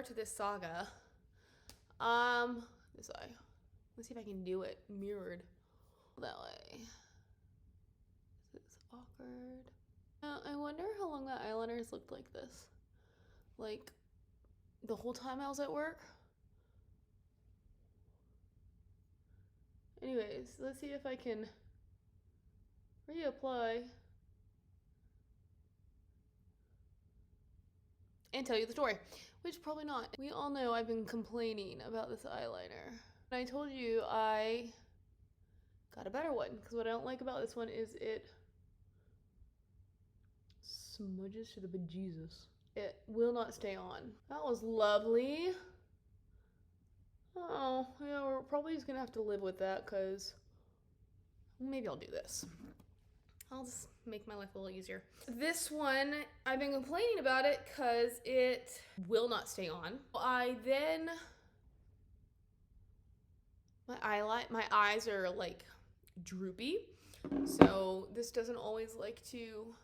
more to this saga. This eye. Let's see if I can do it mirrored that way. It's awkward. I wonder how long that eyeliner has looked like this. Like, the whole time I was at work. Anyways, let's see if I can reapply and tell you the story, which probably not. We all know I've been complaining about this eyeliner. And I told you I got a better one, because what I don't like about this one is it smudges to the bejesus. It will not stay on. That was lovely. Oh, yeah, we're probably just gonna have to live with that, because maybe I'll do this. I'll just make my life a little easier. This one, I've been complaining about it because it will not stay on. My eyes are like droopy, so this doesn't always like to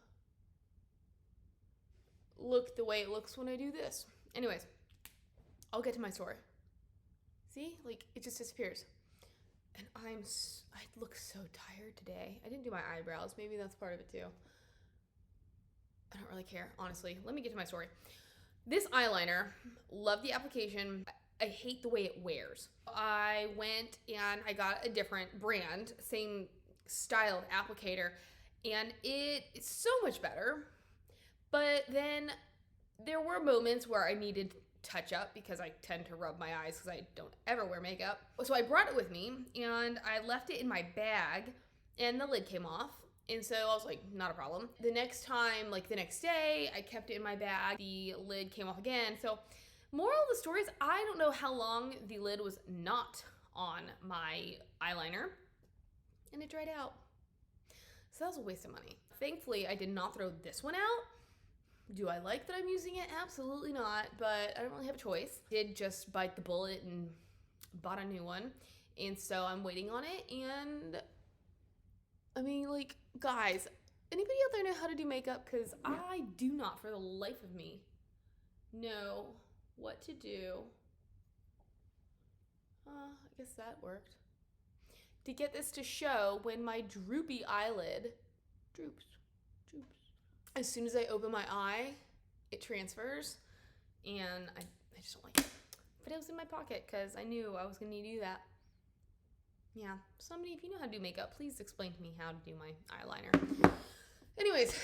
look the way it looks when I do this. Anyways, I'll get to my story. See, like it just disappears. And I look so tired today. I didn't do my eyebrows. Maybe that's part of it too. I don't really care, honestly. Let me get to my story. This eyeliner, love the application. I hate the way it wears. I went and I got a different brand, same styled applicator, and it's so much better. But then there were moments where I needed touch up because I tend to rub my eyes because I don't ever wear makeup. So I brought it with me and I left it in my bag and the lid came off. And so I was like, not a problem. The next time, like the next day, I kept it in my bag. The lid came off again. So moral of the story is I don't know how long the lid was not on my eyeliner and it dried out. So that was a waste of money. Thankfully, I did not throw this one out. Do I like that I'm using it? Absolutely not, but I don't really have a choice. I did just bite the bullet and bought a new one. And so I'm waiting on it. And I mean, like, guys, anybody out there know how to do makeup? Because I do not, for the life of me, know what to do. I guess that worked. To get this to show when my droopy eyelid droops. As soon as I open my eye, it transfers, and I just don't like it. But it was in my pocket because I knew I was going to need to do that. Yeah, somebody, if you know how to do makeup, please explain to me how to do my eyeliner. Anyways,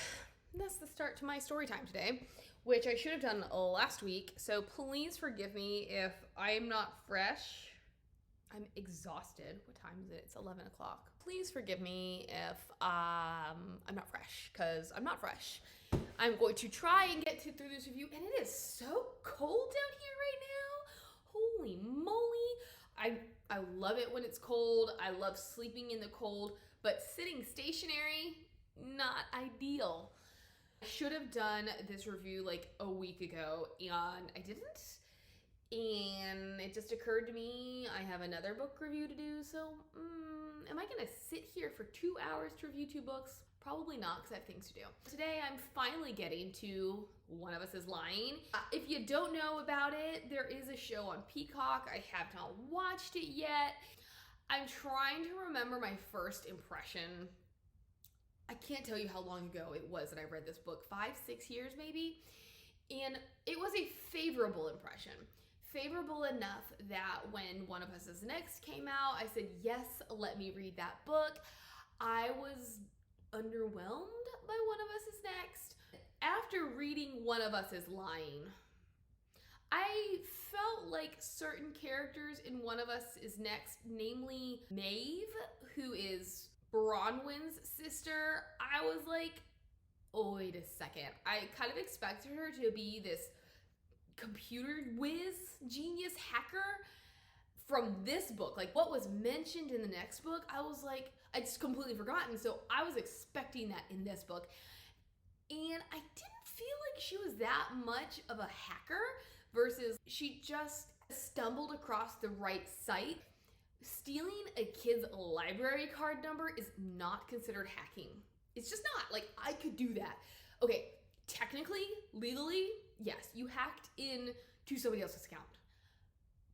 that's the start to my story time today, which I should have done last week, so please forgive me if I am not fresh. I'm exhausted. What time is it? It's 11 o'clock. Please forgive me if I'm not fresh, because I'm not fresh. I'm going to try and get through this review, and it is so cold down here right now. Holy moly. I love it when it's cold. I love sleeping in the cold, but sitting stationary, not ideal. I should have done this review like a week ago, and I didn't. And it just occurred to me I have another book review to do, so am I gonna sit here for 2 hours to review 2 books? Probably not, because I have things to do. Today I'm finally getting to One of Us is Lying. If you don't know about it, there is a show on Peacock. I have not watched it yet. I'm trying to remember my first impression. I can't tell you how long ago it was that I read this book, 5-6 years maybe, and it was a favorable impression. Favorable enough that when One of Us is Next came out, I said, yes, let me read that book. I was underwhelmed by One of Us is Next. After reading One of Us is Lying, I felt like certain characters in One of Us is Next, namely Maeve, who is Bronwyn's sister, I was like, oh, wait a second. I kind of expected her to be this computer whiz genius hacker from this book. Like what was mentioned in the next book, I was like, I just completely forgotten. So I was expecting that in this book. And I didn't feel like she was that much of a hacker versus she just stumbled across the right site. Stealing a kid's library card number is not considered hacking. It's just not. Like, I could do that. Okay, technically, legally, yes, you hacked in to somebody else's account.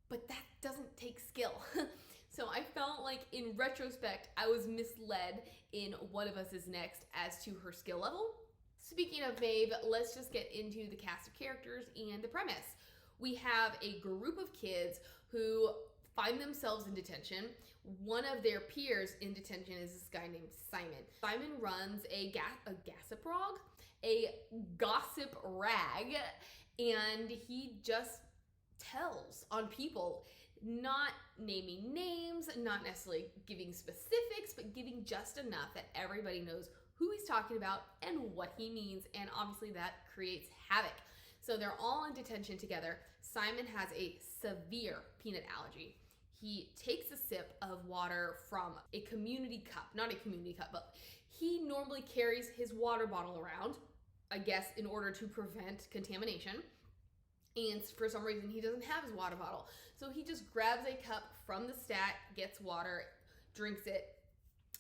But that doesn't take skill. So I felt like in retrospect, I was misled in One of Us is Next as to her skill level. Speaking of Maeve, let's just get into the cast of characters and the premise. We have a group of kids who find themselves in detention. One of their peers in detention is this guy named Simon. Simon runs a gossip rag, and he just tells on people, not naming names, not necessarily giving specifics, but giving just enough that everybody knows who he's talking about and what he means, and obviously that creates havoc. So they're all in detention together. Simon has a severe peanut allergy. He takes a sip of water from a community cup, not a community cup, but he normally carries his water bottle around, I guess, in order to prevent contamination. And for some reason, he doesn't have his water bottle. So he just grabs a cup from the stack, gets water, drinks it.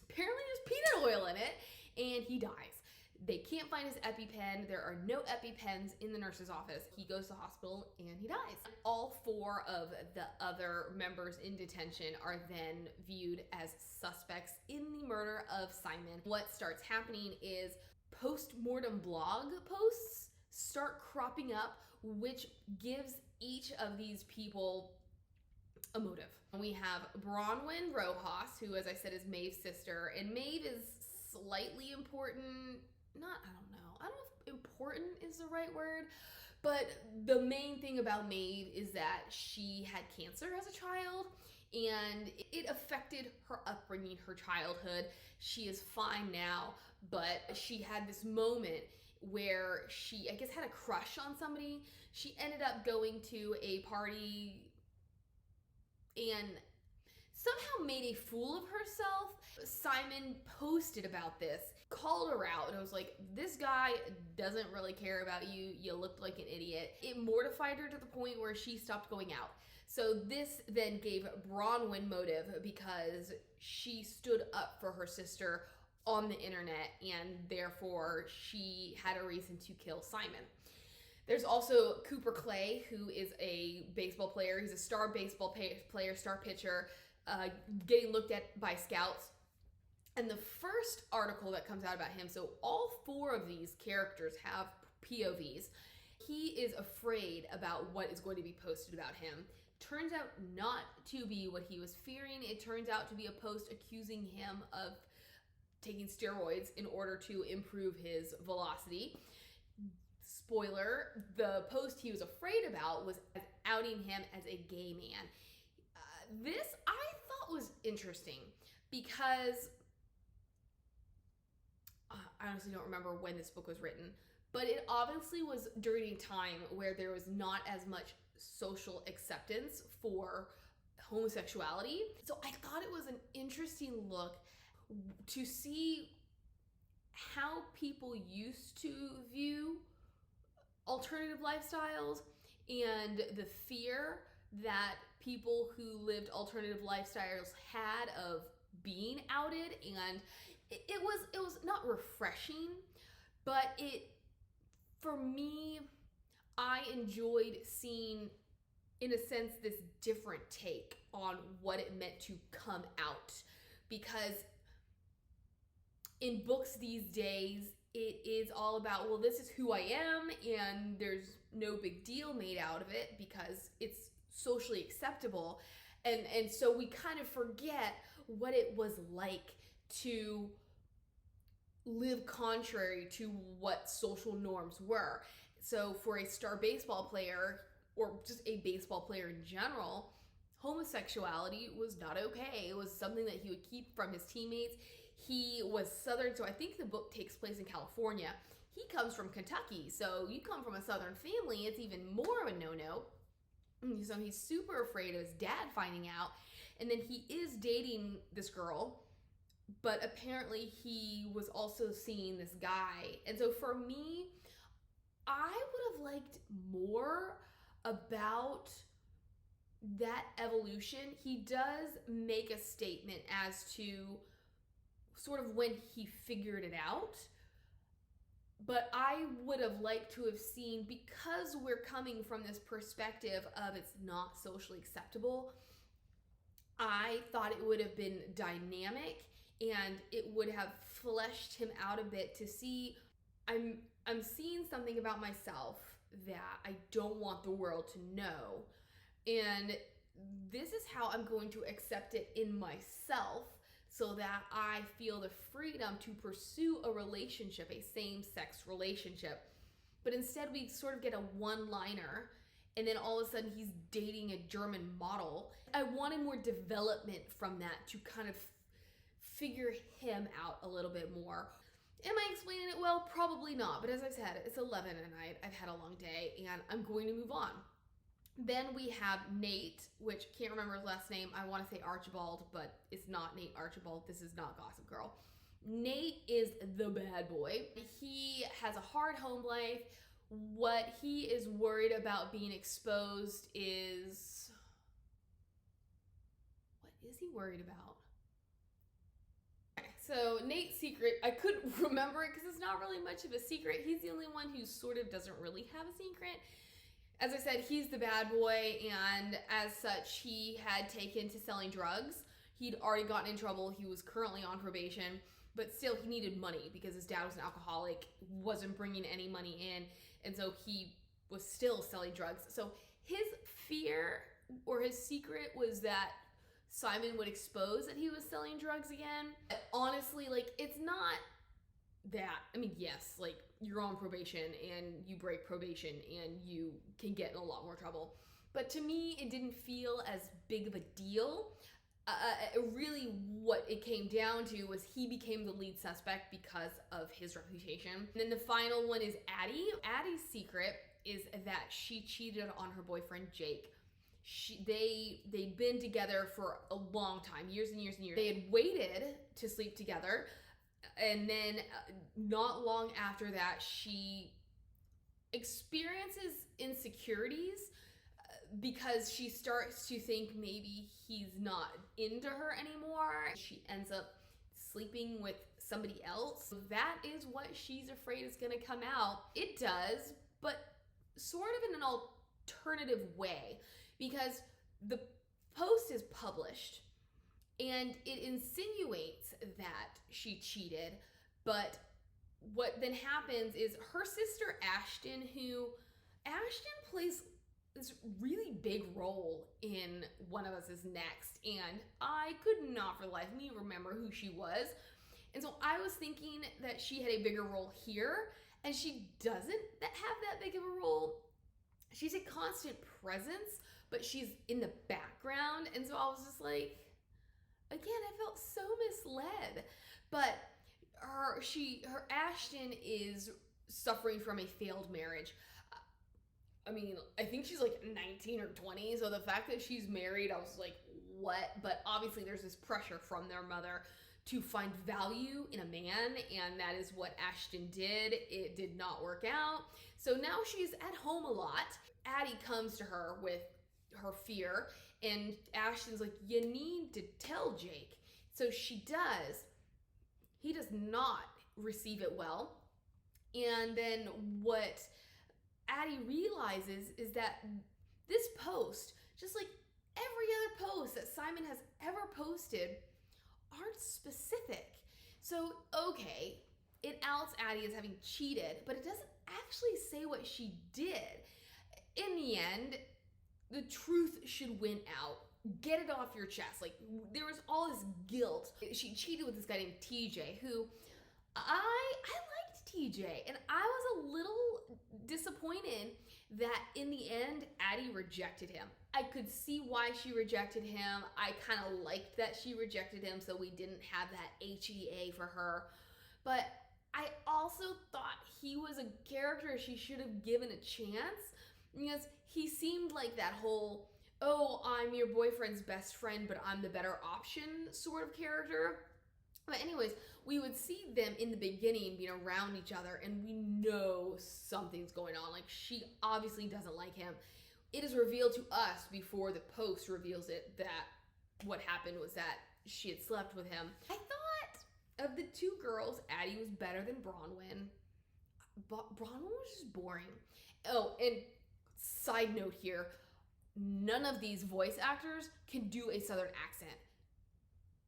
Apparently there's peanut oil in it, and he dies. They can't find his EpiPen. There are no EpiPens in the nurse's office. He goes to the hospital and he dies. All 4 of the other members in detention are then viewed as suspects in the murder of Simon. What starts happening is post-mortem blog posts start cropping up, which gives each of these people a motive. We have Bronwyn Rojas, who, as I said, is Maeve's sister, and Maeve is slightly important. I don't know if important is the right word, but the main thing about Maeve is that she had cancer as a child, and it affected her upbringing, her childhood. She is fine now, but she had this moment where she, I guess, had a crush on somebody. She ended up going to a party and somehow made a fool of herself. Simon posted about this, called her out, and I was like, this guy doesn't really care about you. You looked like an idiot. It mortified her to the point where she stopped going out. So this then gave Bronwyn motive because she stood up for her sister on the internet, and therefore she had a reason to kill Simon. There's also Cooper Clay, who is a baseball player. He's a star baseball player, star pitcher, getting looked at by scouts. And the first article that comes out about him, so all 4 of these characters have POVs. He is afraid about what is going to be posted about him. Turns out not to be what he was fearing. It turns out to be a post accusing him of taking steroids in order to improve his velocity. Spoiler, the post he was afraid about was outing him as a gay man. This I thought was interesting because I honestly don't remember when this book was written, but it obviously was during a time where there was not as much social acceptance for homosexuality. So I thought it was an interesting look to see how people used to view alternative lifestyles and the fear that people who lived alternative lifestyles had of being outed. And it was not refreshing, but for me, I enjoyed seeing, in a sense, this different take on what it meant to come out. Because in books these days, it is all about, well, this is who I am, and there's no big deal made out of it because it's socially acceptable. And so we kind of forget what it was like to live contrary to what social norms were. So for a star baseball player, or just a baseball player in general, homosexuality was not okay. It was something that he would keep from his teammates. He was Southern, so I think the book takes place in California. He comes from Kentucky, so you come from a Southern family, it's even more of a no-no. So he's super afraid of his dad finding out. And then he is dating this girl, but apparently he was also seeing this guy. And so for me, I would have liked more about that evolution. He does make a statement as to sort of when he figured it out, But I would have liked to have seen, because we're coming from this perspective of it's not socially acceptable, I thought it would have been dynamic and it would have fleshed him out a bit to see I'm seeing something about myself that I don't want the world to know. And this is how I'm going to accept it in myself so that I feel the freedom to pursue a relationship, a same-sex relationship. But instead we sort of get a one-liner and then all of a sudden he's dating a German model. I wanted more development from that to kind of figure him out a little bit more. Am I explaining it well? Probably not. But as I said, it's 11 at night. I've had a long day and I'm going to move on. Then we have Nate, which can't remember his last name. I want to say Archibald, but it's not Nate Archibald. This is not Gossip Girl. Nate is the bad boy. He has a hard home life. What he is worried about being exposed is... What is he worried about? Okay, so Nate's secret, I couldn't remember it because it's not really much of a secret. He's the only one who sort of doesn't really have a secret. As I said, he's the bad boy, and as such, he had taken to selling drugs. He'd already gotten in trouble. He was currently on probation, but still he needed money because his dad was an alcoholic, wasn't bringing any money in, and so he was still selling drugs. So his fear or his secret was that Simon would expose that he was selling drugs again. But honestly, like, it's not that. I mean, yes, like, you're on probation and you break probation and you can get in a lot more trouble. But to me, it didn't feel as big of a deal. Really what it came down to was he became the lead suspect because of his reputation. And then the final one is Addie. Addie's secret is that she cheated on her boyfriend, Jake. They'd been together for a long time, years and years and years. They had waited to sleep together. And then not long after that, she experiences insecurities because she starts to think maybe he's not into her anymore. She ends up sleeping with somebody else. So that is what she's afraid is going to come out. It does, but sort of in an alternative way, because the post is published and it insinuates that she cheated, but what then happens is her sister Ashton, plays this really big role in One of Us Is Next, and I could not for the life of me remember who she was. And so I was thinking that she had a bigger role here, and she doesn't have that big of a role. She's a constant presence, but she's in the background, and so I was just like, again, I felt so misled. But her Ashton is suffering from a failed marriage. I mean, I think she's like 19 or 20, so the fact that she's married, I was like, what? But obviously there's this pressure from their mother to find value in a man, and that is what Ashton did. It did not work out. So now she's at home a lot. Addie comes to her with her fear, and Ashton's like, you need to tell Jake. So she does. He does not receive it well. And then what Addie realizes is that this post, just like every other post that Simon has ever posted, aren't specific. So, okay, it outs Addie as having cheated, but it doesn't actually say what she did. In the end, the truth should win out. Get it off your chest. Like, there was all this guilt. She cheated with this guy named TJ, who I liked TJ, and I was a little disappointed that in the end, Addie rejected him. I could see why she rejected him. I kind of liked that she rejected him, so we didn't have that HEA for her. But I also thought he was a character she should have given a chance, because he seemed like that whole, oh, I'm your boyfriend's best friend, but I'm the better option sort of character. But anyways, we would see them in the beginning being around each other, and we know something's going on. Like, she obviously doesn't like him. It is revealed to us before the post reveals it that what happened was that she had slept with him. I thought of the two girls, Addie was better than Bronwyn. Bronwyn was just boring. Oh, and side note here, none of these voice actors can do a Southern accent.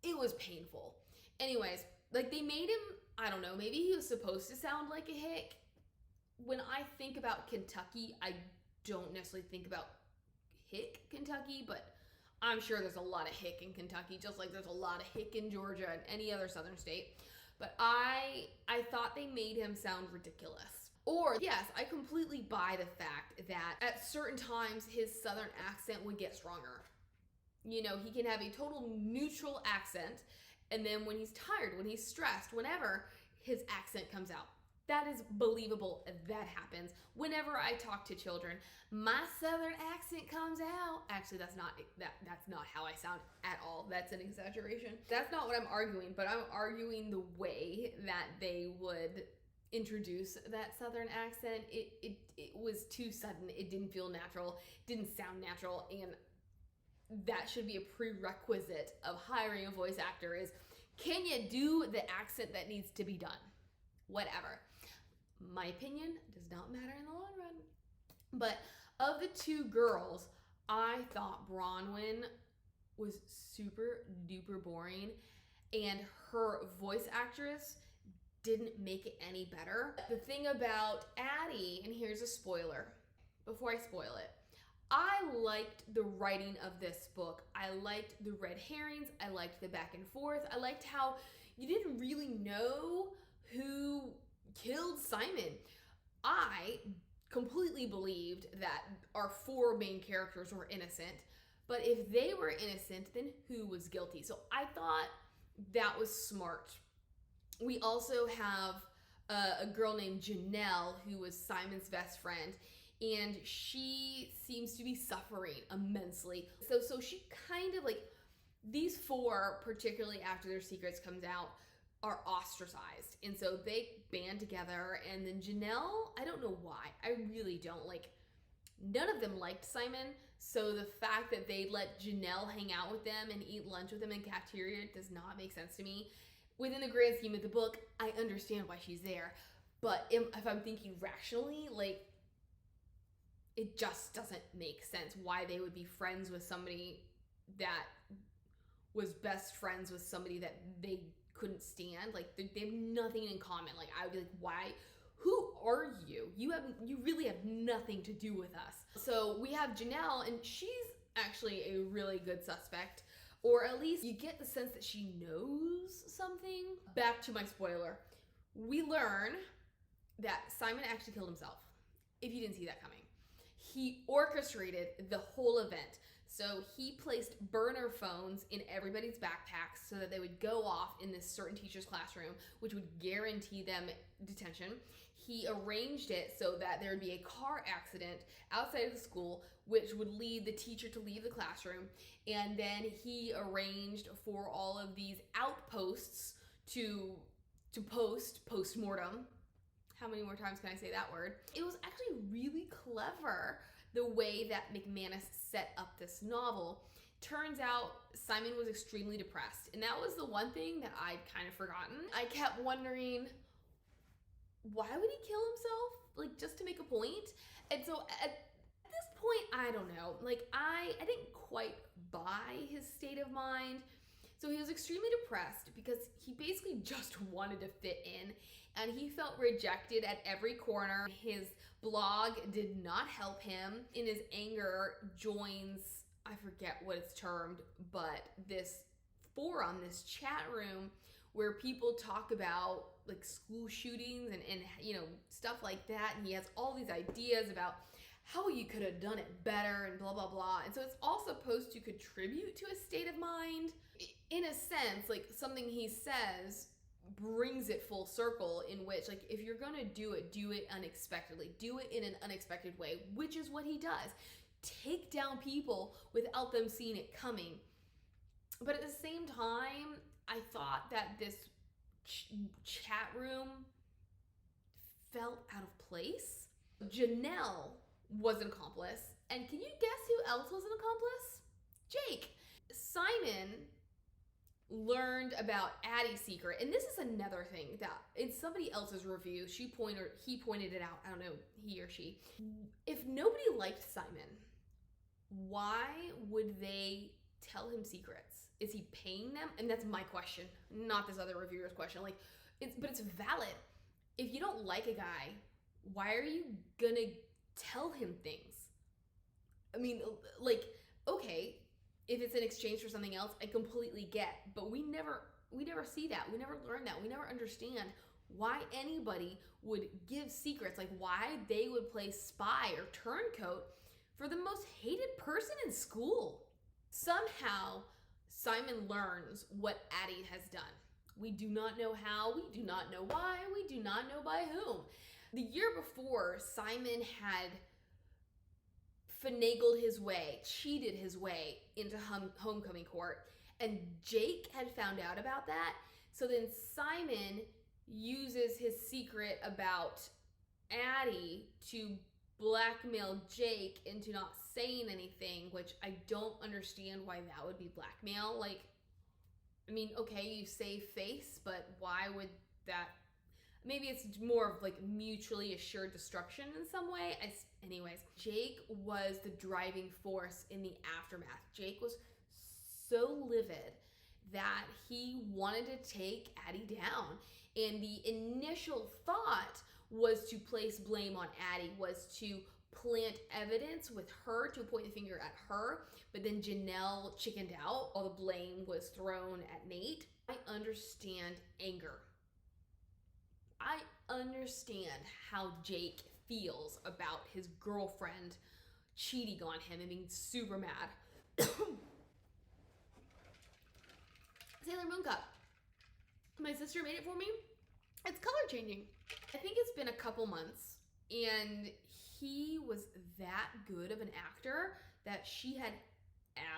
It was painful. Anyways, like they made him, I don't know, maybe he was supposed to sound like a hick. When I think about Kentucky, I don't necessarily think about hick Kentucky, but I'm sure there's a lot of hick in Kentucky, just like there's a lot of hick in Georgia and any other southern state. But I thought they made him sound ridiculous. Or, yes, I completely buy the fact that at certain times his southern accent would get stronger. You know, he can have a total neutral accent, and then when he's tired, when he's stressed, whenever, his accent comes out. That is believable. That happens. Whenever I talk to children, my southern accent comes out. Actually, that's not how I sound at all. That's an exaggeration. That's not what I'm arguing, but I'm arguing the way that they would introduce that southern accent. It was too sudden. It didn't feel natural. Didn't sound natural, and that should be a prerequisite of hiring a voice actor is, can you do the accent that needs to be done? Whatever. My opinion does not matter in the long run. But of the two girls, I thought Bronwyn was super duper boring, and her voice actress didn't make it any better. The thing about Addie, and here's a spoiler before I spoil it, I liked the writing of this book. I liked the red herrings. I liked the back and forth. I liked how you didn't really know who killed Simon. I completely believed that our four main characters were innocent, but if they were innocent, then who was guilty? So I thought that was smart. We also have a girl named Janelle, who was Simon's best friend, and she seems to be suffering immensely. So she kind of like, these four, particularly after their secrets comes out, are ostracized. And so they band together, and then Janelle, I don't know why. I really don't. Like, none of them liked Simon, so the fact that they let Janelle hang out with them and eat lunch with them in cafeteria does not make sense to me. Within the grand scheme of the book, I understand why she's there, but if I'm thinking rationally, like, it just doesn't make sense why they would be friends with somebody that was best friends with somebody that they couldn't stand. Like, they have nothing in common. Like, I would be like, why? Who are you? You really have nothing to do with us. So we have Janelle, and she's actually a really good suspect, or at least you get the sense that she knows something. Back to my spoiler. We learn that Simon actually killed himself, if you didn't see that coming. He orchestrated the whole event. So he placed burner phones in everybody's backpacks so that they would go off in this certain teacher's classroom, which would guarantee them detention. He arranged it so that there would be a car accident outside of the school, which would lead the teacher to leave the classroom. And then he arranged for all of these outposts to post-mortem. How many more times can I say that word? It was actually really clever the way that McManus set up this novel. Turns out Simon was extremely depressed, and that was the one thing that I'd kind of forgotten. I kept wondering, why would he kill himself? Like, just to make a point? And so at this point, I don't know. Like, I didn't quite buy his state of mind. So he was extremely depressed because he basically just wanted to fit in, and he felt rejected at every corner. His blog did not help him. In his anger, joins, I forget what it's termed, but this forum, this chat room where people talk about like school shootings and you know, stuff like that. And he has all these ideas about how you could have done it better and blah, blah, blah. And so it's all supposed to contribute to his state of mind. In a sense, like, something he says brings it full circle, in which, like, if you're gonna do it unexpectedly. Do it in an unexpected way, which is what he does. Take down people without them seeing it coming. But at the same time, I thought that this chat room felt out of place. Janelle was an accomplice. And can you guess who else was an accomplice? Jake. Simon learned about Addie's secret, and this is another thing that in somebody else's review, he pointed it out. I don't know, he or she. If nobody liked Simon, why would they tell him secrets? Is he paying them? And that's my question, not this other reviewer's question. Like, but it's valid. If you don't like a guy, why are you gonna tell him things? I mean, like, okay, if it's in exchange for something else, I completely get. But we never see that. We never learn that. We never understand why anybody would give secrets, like why they would play spy or turncoat for the most hated person in school. Somehow, Simon learns what Addie has done. We do not know how, we do not know why, we do not know by whom. The year before, Simon had finagled his way, cheated his way into homecoming court, and Jake had found out about that. So then Simon uses his secret about Addie to blackmail Jake into not saying anything, which I don't understand why that would be blackmail. Like, I mean, okay, you save face, but why would that? Maybe it's more of like mutually assured destruction in some way. Anyways, Jake was the driving force in the aftermath. Jake was so livid that he wanted to take Addie down. And the initial thought was to place blame on Addie, was to plant evidence with her, to point the finger at her. But then Janelle chickened out. All the blame was thrown at Nate. I understand anger. I understand how Jake feels about his girlfriend cheating on him and being super mad. Sailor Moon Cup. My sister made it for me. It's color changing. I think it's been a couple months, and he was that good of an actor that she had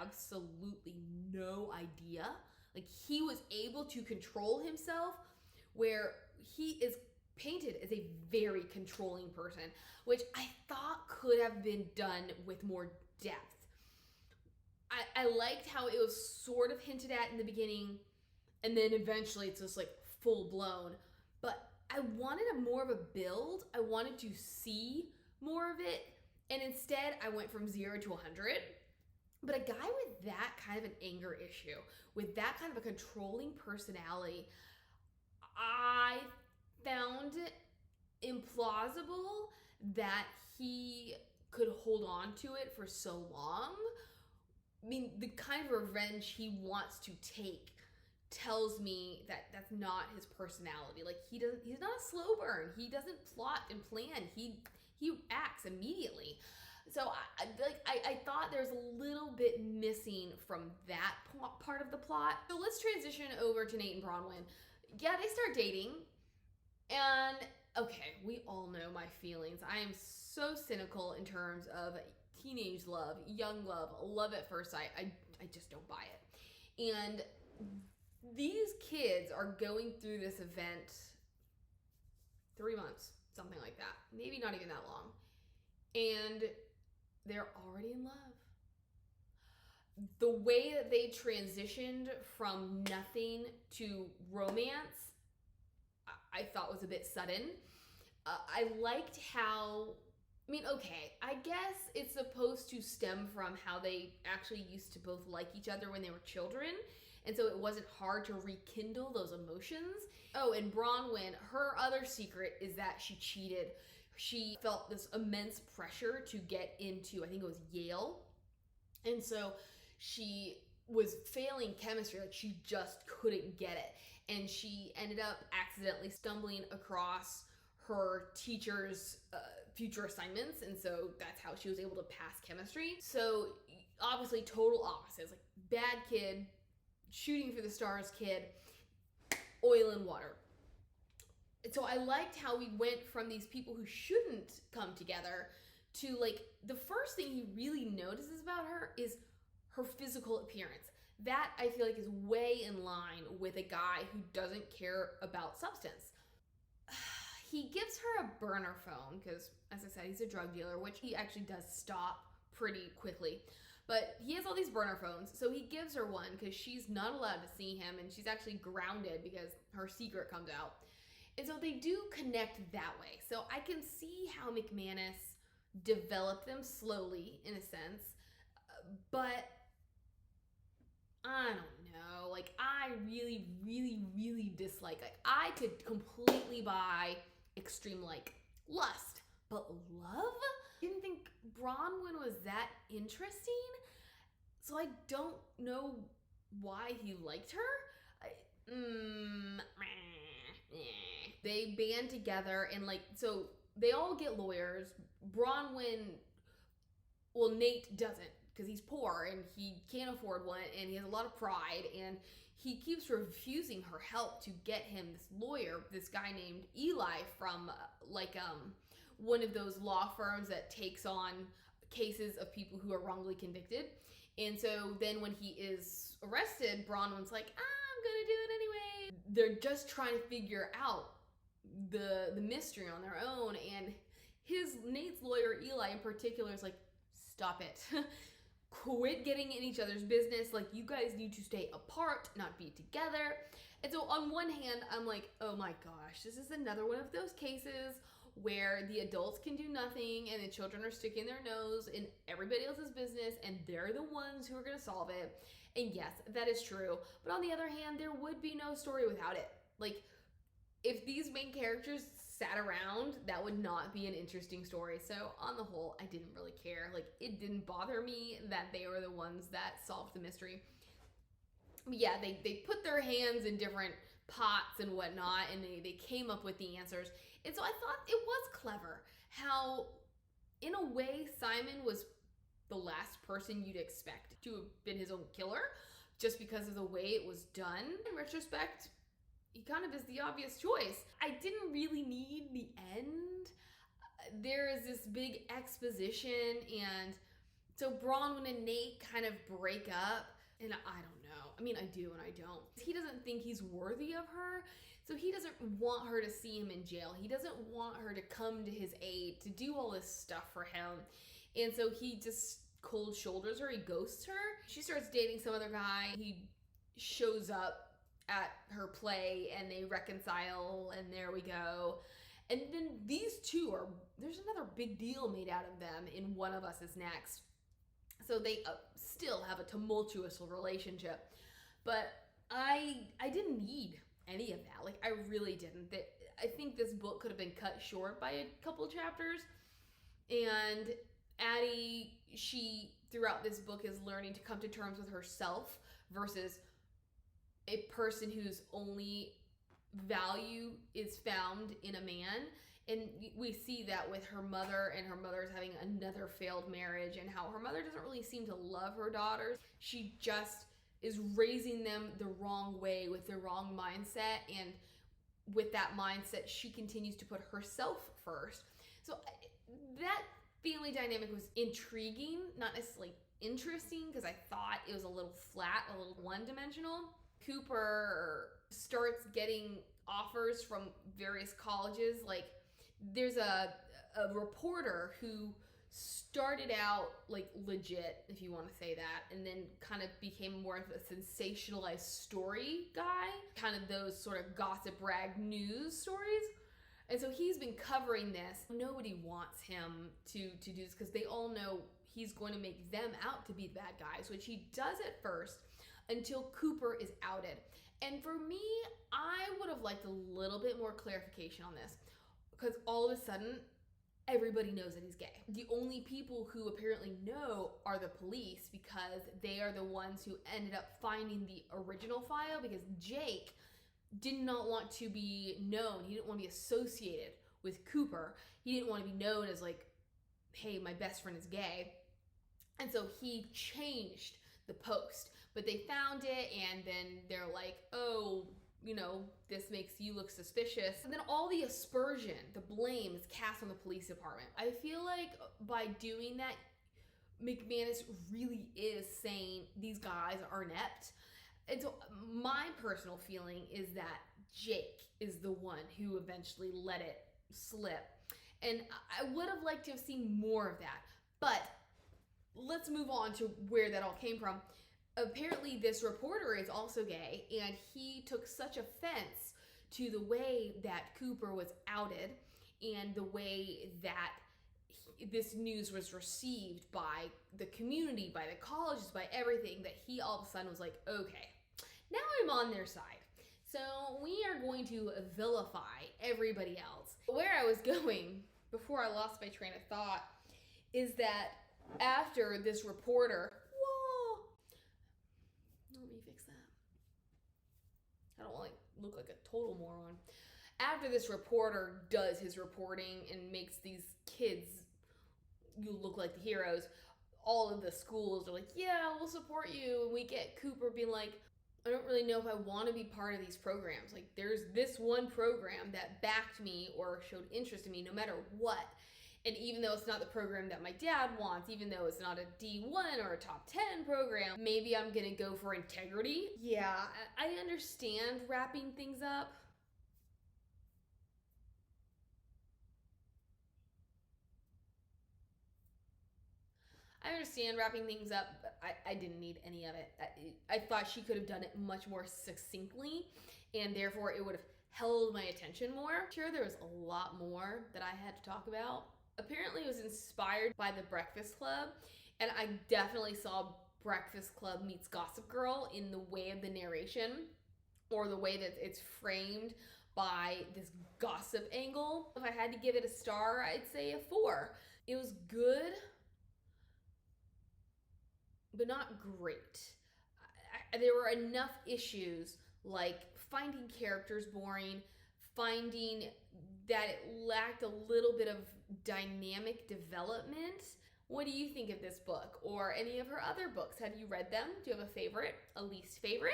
absolutely no idea. Like, he was able to control himself, where he is painted as a very controlling person, which I thought could have been done with more depth. I liked how it was sort of hinted at in the beginning, and then eventually it's just like full blown. But I wanted more of a build. I wanted to see more of it, and instead I went from 0 to 100. But a guy with that kind of an anger issue, with that kind of a controlling personality, I found it implausible that he could hold on to it for so long. I mean, the kind of revenge he wants to take tells me that that's not his personality. Like, he's not a slow burn. He doesn't plot and plan. He acts immediately. So I thought there's a little bit missing from that part of the plot. So let's transition over to Nate and Bronwyn. Yeah, they start dating, and okay, we all know my feelings. I am so cynical in terms of teenage love, young love at first sight. I just don't buy it. And these kids are going through this event 3 months, something like that. Maybe not even that long. And they're already in love. The way that they transitioned from nothing to romance, I thought was a bit sudden. I liked how, I mean, okay, I guess it's supposed to stem from how they actually used to both like each other when they were children. And so it wasn't hard to rekindle those emotions. Oh, and Bronwyn, her other secret is that she cheated. She felt this immense pressure to get into, I think it was Yale. And so she was failing chemistry, like she just couldn't get it. And she ended up accidentally stumbling across her teacher's future assignments. And so that's how she was able to pass chemistry. So obviously total opposites, like bad kid, shooting for the stars kid, oil and water. So I liked how we went from these people who shouldn't come together to, like, the first thing he really notices about her is her physical appearance. That, I feel like, is way in line with a guy who doesn't care about substance. He gives her a burner phone because, as I said, he's a drug dealer, which he actually does stop pretty quickly. But he has all these burner phones, so he gives her one because she's not allowed to see him, and she's actually grounded because her secret comes out. And so they do connect that way. So I can see how McManus developed them slowly, in a sense, but I don't know. Like, I really, really, really dislike. Like, I could completely buy extreme, like, lust, but love? Didn't think Bronwyn was that interesting, so I don't know why he liked her. They band together and, like, so they all get lawyers. Bronwyn, well, Nate doesn't because he's poor and he can't afford one and he has a lot of pride, and he keeps refusing her help to get him this lawyer, this guy named Eli from one of those law firms that takes on cases of people who are wrongly convicted. And so then when he is arrested, Bronwyn's like, I'm gonna do it anyway. They're just trying to figure out the mystery on their own, and Nate's lawyer, Eli in particular, is like, stop it. Quit getting in each other's business. Like, you guys need to stay apart, not be together. And so on one hand, I'm like, oh my gosh, this is another one of those cases where the adults can do nothing and the children are sticking their nose in everybody else's business and they're the ones who are going to solve it. And yes, that is true. But on the other hand, there would be no story without it. Like, if these main characters sat around, that would not be an interesting story. So on the whole, I didn't really care. Like, it didn't bother me that they were the ones that solved the mystery. But yeah, they put their hands in different pots and whatnot, and they came up with the answers. And so I thought it was clever how, in a way, Simon was the last person you'd expect to have been his own killer, just because of the way it was done. In retrospect, he kind of is the obvious choice. I didn't really need the end. There is this big exposition, and so Bronwyn and Nate kind of break up, and I don't know. I mean, I do and I don't. He doesn't think he's worthy of her, so he doesn't want her to see him in jail. He doesn't want her to come to his aid, to do all this stuff for him. And so he just cold shoulders her, he ghosts her. She starts dating some other guy. He shows up at her play and they reconcile, and there we go. And then these two there's another big deal made out of them in One of Us Is Next. So they still have a tumultuous relationship. But I didn't need any of that. Like, I really didn't. I think this book could have been cut short by a couple chapters. And Addie, she, throughout this book, is learning to come to terms with herself versus a person whose only value is found in a man. And we see that with her mother, and her mother's having another failed marriage, and how her mother doesn't really seem to love her daughters. She just is raising them the wrong way with the wrong mindset, and with that mindset, she continues to put herself first. So that family dynamic was intriguing, not necessarily interesting, because I thought it was a little flat, a little one-dimensional. Cooper starts getting offers from various colleges. Like, there's a reporter who started out like legit, if you want to say that, and then kind of became more of a sensationalized story guy, kind of those sort of gossip rag news stories. And so he's been covering this. Nobody wants him to do this because they all know he's going to make them out to be the bad guys, which he does at first until Cooper is outed. And for me, I would have liked a little bit more clarification on this, because all of a sudden, everybody knows that he's gay. The only people who apparently know are the police, because they are the ones who ended up finding the original file, because Jake did not want to be known. He didn't want to be associated with Cooper. He didn't want to be known as like, hey, my best friend is gay. And so he changed the post. But they found it, and then they're like, oh, you know, this makes you look suspicious. And then all the aspersion, the blame is cast on the police department. I feel like by doing that, McManus really is saying these guys are inept. And so my personal feeling is that Jake is the one who eventually let it slip. And I would have liked to have seen more of that. But let's move on to where that all came from. Apparently, this reporter is also gay, and he took such offense to the way that Cooper was outed and the way that this news was received by the community, by the colleges, by everything, that he all of a sudden was like, okay, now I'm on their side. So we are going to vilify everybody else. Where I was going before I lost my train of thought is that after this reporter, whoa, let me fix that. I don't want to look like a total moron. After this reporter does his reporting and makes these kids you look like the heroes, all of the schools are like, yeah, we'll support you. And we get Cooper being like, I don't really know if I want to be part of these programs. Like, there's this one program that backed me or showed interest in me no matter what. And even though it's not the program that my dad wants, even though it's not a D1 or a top 10 program, maybe I'm going to go for integrity. Yeah, I understand wrapping things up. I understand wrapping things up, but I didn't need any of it. I thought she could have done it much more succinctly, and therefore it would have held my attention more. Sure, there was a lot more that I had to talk about. Apparently it was inspired by the Breakfast Club, and I definitely saw Breakfast Club meets Gossip Girl in the way of the narration, or the way that it's framed by this gossip angle. If I had to give it a star, I'd say a 4. It was good, but not great. There were enough issues like finding characters boring, finding that it lacked a little bit of dynamic development. What do you think of this book or any of her other books? Have you read them? Do you have a favorite, a least favorite?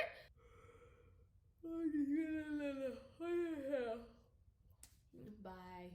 Bye.